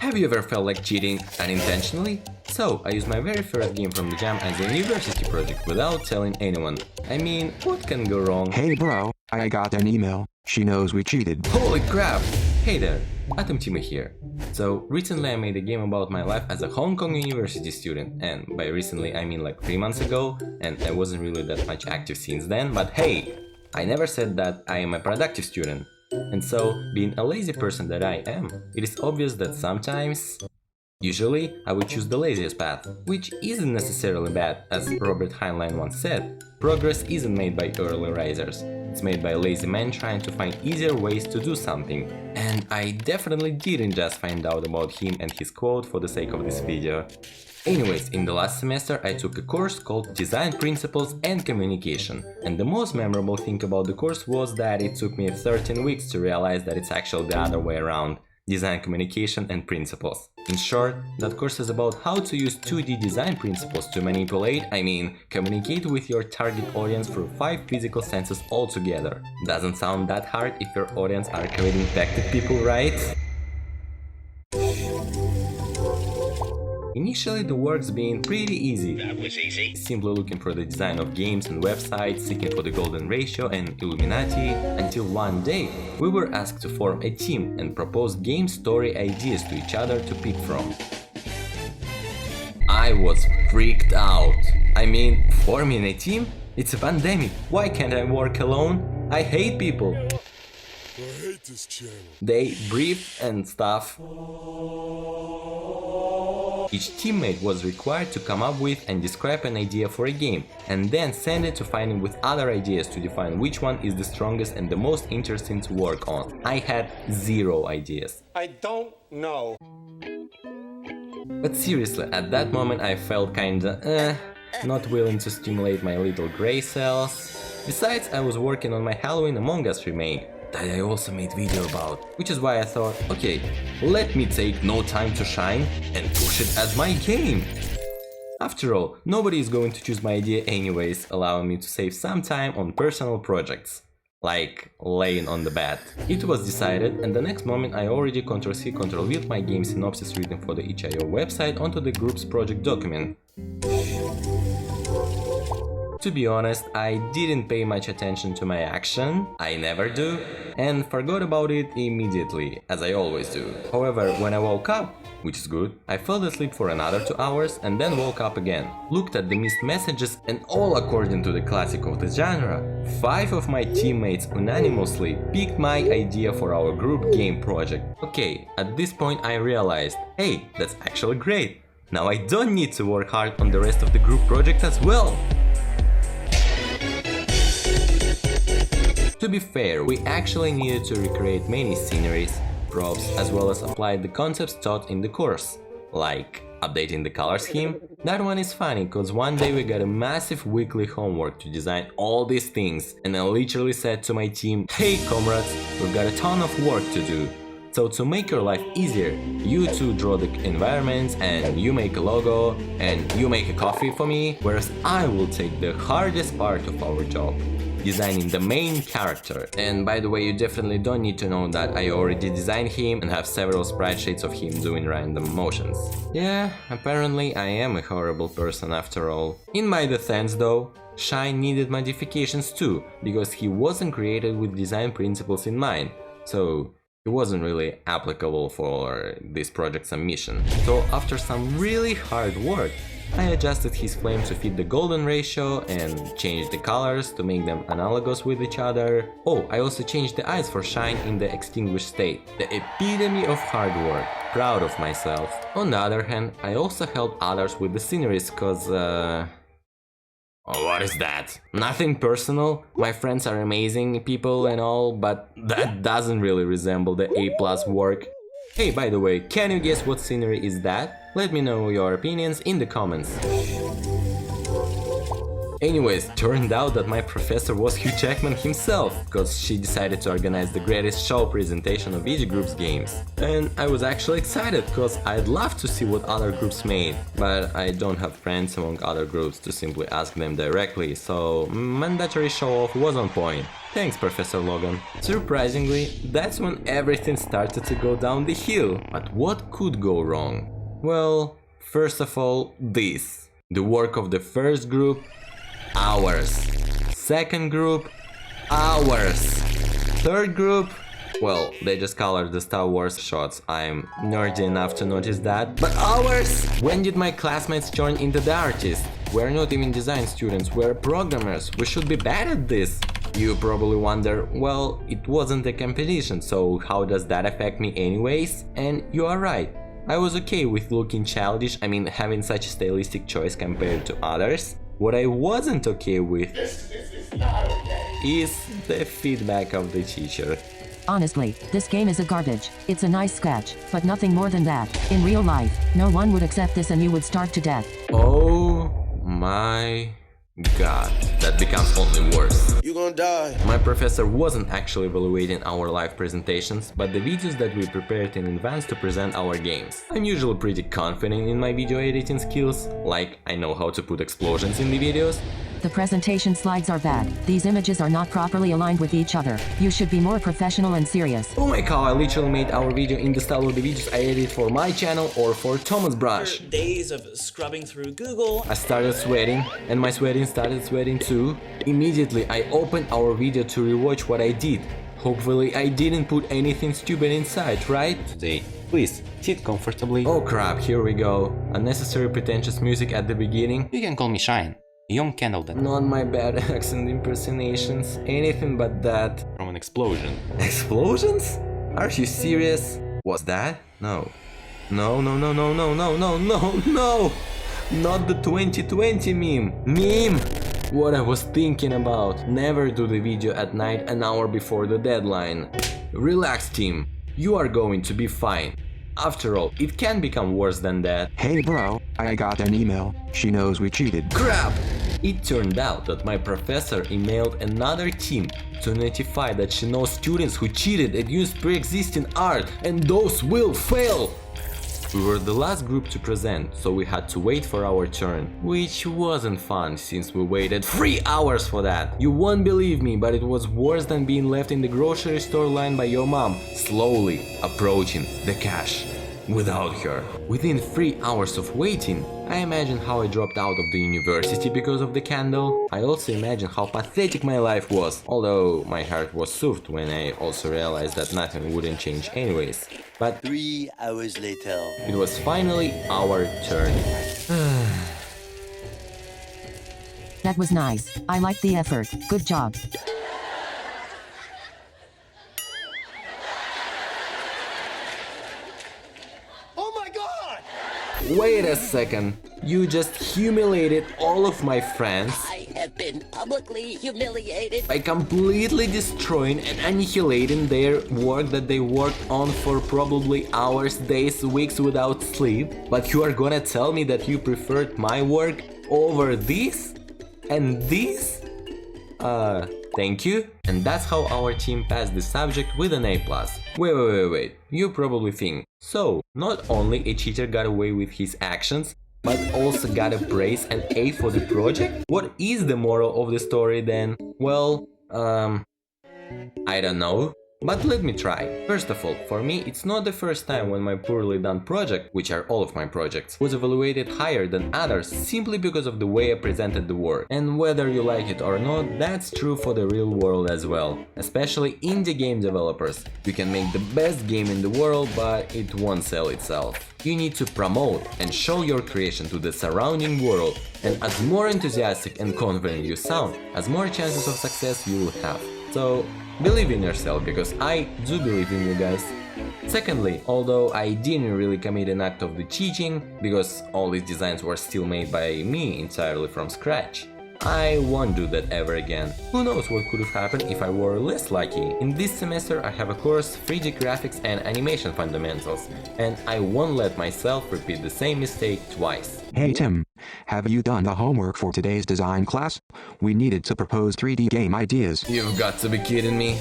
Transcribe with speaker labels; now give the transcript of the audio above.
Speaker 1: Have you ever felt like cheating unintentionally? So, I used my very first game from the Jam as a university project without telling anyone. I mean, what can go wrong?
Speaker 2: Hey bro, I got an email. She knows we cheated.
Speaker 1: Holy crap! Hey there, AtymTima here. So, recently I made a game about my life as a Hong Kong university student, and by recently I mean like 3 months ago, and I wasn't really that much active since then, but hey, I never said that I am a productive student. And so, being a lazy person that I am, it is obvious that sometimes, usually, I would choose the laziest path, which isn't necessarily bad, as Robert Heinlein once said. Progress isn't made by early risers, it's made by lazy men trying to find easier ways to do something. And I definitely didn't just find out about him and his quote for the sake of this video. Anyways, in the last semester I took a course called Design Principles and Communication, and the most memorable thing about the course was that it took me 13 weeks to realize that it's actually the other way around. Design, communication and principles. In short, that course is about how to use 2D design principles to communicate with your target audience through 5 physical senses altogether. Doesn't sound that hard if your audience are COVID-infected people, right? Initially the work's been pretty easy.
Speaker 3: That was easy.
Speaker 1: Simply looking for the design of games and websites, seeking for the golden ratio and Illuminati, until one day we were asked to form a team and propose game story ideas to each other to pick from. I was freaked out. I mean, forming a team? It's a pandemic, why can't I work alone? I hate people.
Speaker 4: I hate this channel.
Speaker 1: They briefed and stuff. Each teammate was required to come up with and describe an idea for a game, and then send it to finding with other ideas to define which one is the strongest and the most interesting to work on. I had 0 ideas.
Speaker 4: I don't know.
Speaker 1: But seriously, at that moment I felt kinda not willing to stimulate my little grey cells. Besides, I was working on my Halloween Among Us remake that I also made video about, which is why I thought, okay, let me take No Time to Shine and push it as my game. After all, nobody is going to choose my idea anyways, allowing me to save some time on personal projects, like laying on the bed. It was decided, and the next moment I already Ctrl-C, Ctrl-V my game synopsis written for the itch.io website onto the group's project document. To be honest, I didn't pay much attention to my action, I never do, and forgot about it immediately, as I always do. However, when I woke up, which is good, I fell asleep for another 2 hours and then woke up again, looked at the missed messages, and all according to the classic of the genre, 5 of my teammates unanimously picked my idea for our group game project. Okay, at this point I realized, hey, that's actually great, now I don't need to work hard on the rest of the group project as well. To be fair, we actually needed to recreate many sceneries, props, as well as apply the concepts taught in the course, like updating the color scheme. That one is funny, cause one day we got a massive weekly homework to design all these things, and I literally said to my team, hey comrades, we've got a ton of work to do. So to make your life easier, you two draw the environments, and you make a logo, and you make a coffee for me, whereas I will take the hardest part of our job, designing the main character. And by the way, you definitely don't need to know that I already designed him and have several sprite sheets of him doing random motions. Yeah, apparently I am a horrible person after all. In my defense though, Shine needed modifications too, because he wasn't created with design principles in mind, so it wasn't really applicable for this project submission. So after some really hard work, I adjusted his flame to fit the golden ratio and changed the colors to make them analogous with each other. Oh, I also changed the eyes for Shine in the extinguished state. The epitome of hard work. Proud of myself. On the other hand, I also helped others with the sceneries cause oh, what is that? Nothing personal, my friends are amazing people and all, but that doesn't really resemble the A+ work. Hey, by the way, can you guess what scenery is that? Let me know your opinions in the comments. Anyways, turned out that my professor was Hugh Jackman himself, cause she decided to organize the greatest show presentation of each group's games. And I was actually excited, cause I'd love to see what other groups made, but I don't have friends among other groups to simply ask them directly, so mandatory show-off was on point. Thanks, Professor Logan. Surprisingly, that's when everything started to go down the hill. But what could go wrong? Well, first of all, this. The work of the first group, hours. Second group, hours. Third group, well, they just colored the Star Wars shots. I'm nerdy enough to notice that. But hours! When did my classmates turn into the artists? We're not even design students, we're programmers. We should be bad at this. You probably wonder, well, it wasn't a competition, so how does that affect me anyways? And you are right. I was okay with looking childish, I mean having such a stylistic choice compared to others. What I wasn't okay with is the feedback of the teacher.
Speaker 3: Honestly, this game is a garbage. It's a nice sketch, but nothing more than that. In real life, no one would accept this and you would starve to death.
Speaker 1: Oh my god, that becomes only worse.
Speaker 4: You gonna die.
Speaker 1: My professor wasn't actually evaluating our live presentations, but the videos that we prepared in advance to present our games. I'm usually pretty confident in my video editing skills, like I know how to put explosions in the videos.
Speaker 3: The presentation slides are bad. These images are not properly aligned with each other. You should be more professional and serious.
Speaker 1: Oh my god, I literally made our video in the style of the videos I edited for my channel or for Thomas Brush.
Speaker 5: After days of scrubbing through Google,
Speaker 1: I started sweating, and my sweating started sweating too. Immediately I opened our video to rewatch what I did. Hopefully I didn't put anything stupid inside, right? Today, please, sit comfortably. Oh crap, here we go. Unnecessary pretentious music at the beginning.
Speaker 6: You can call me Shine. Young candle that
Speaker 1: Not my bad accent impersonations, anything but that.
Speaker 6: from an explosion.
Speaker 1: Explosions? Are you serious? Was that? No. No, no, no, no, no, no, no, no, no! Not the 2020 meme! Meme! What I was thinking about. Never do the video at night an hour before the deadline. Relax, team. You are going to be fine. After all, it can become worse than that.
Speaker 2: Hey bro, I got an email. She knows we cheated.
Speaker 1: Crap! It turned out that my professor emailed another team to notify that she knows students who cheated and used pre-existing art, and those will fail! We were the last group to present, so we had to wait for our turn, which wasn't fun since we waited 3 hours for that. You won't believe me, but it was worse than being left in the grocery store line by your mom, slowly approaching the cash. Without her. Within 3 hours of waiting, I imagine how I dropped out of the university because of the candle. I also imagine how pathetic my life was, although my heart was soothed when I also realized that nothing wouldn't change anyways. But
Speaker 7: 3 hours later.
Speaker 1: it was finally our turn.
Speaker 3: That was nice. I liked the effort. Good job.
Speaker 7: Oh my god!
Speaker 1: Wait a second, you just humiliated all of my friends
Speaker 8: I have been publicly humiliated.
Speaker 1: by completely destroying and annihilating their work that they worked on for probably hours, days, weeks without sleep. But you are gonna tell me that you preferred my work over this? And this? Thank you. And that's how our team passed the subject with an A+. Wait. You probably think, so, not only a cheater got away with his actions, but also got a praise and A for the project? What is the moral of the story then? Well, I don't know. But let me try. First of all, for me, it's not the first time when my poorly done project, which are all of my projects, was evaluated higher than others simply because of the way I presented the work. And whether you like it or not, that's true for the real world as well. Especially indie game developers. You can make the best game in the world, but it won't sell itself. You need to promote and show your creation to the surrounding world. And as more enthusiastic and confident you sound, as more chances of success you will have. So, believe in yourself, because I do believe in you guys. Secondly, although I didn't really commit an act of the cheating, because all these designs were still made by me entirely from scratch, I won't do that ever again. Who knows what could have happened if I were less lucky. In this semester I have a course 3D graphics and animation fundamentals, and I won't let myself repeat the same mistake twice.
Speaker 2: Hey Tim, have you done the homework for today's design class? We needed to propose 3D game ideas.
Speaker 1: You've got to be kidding me.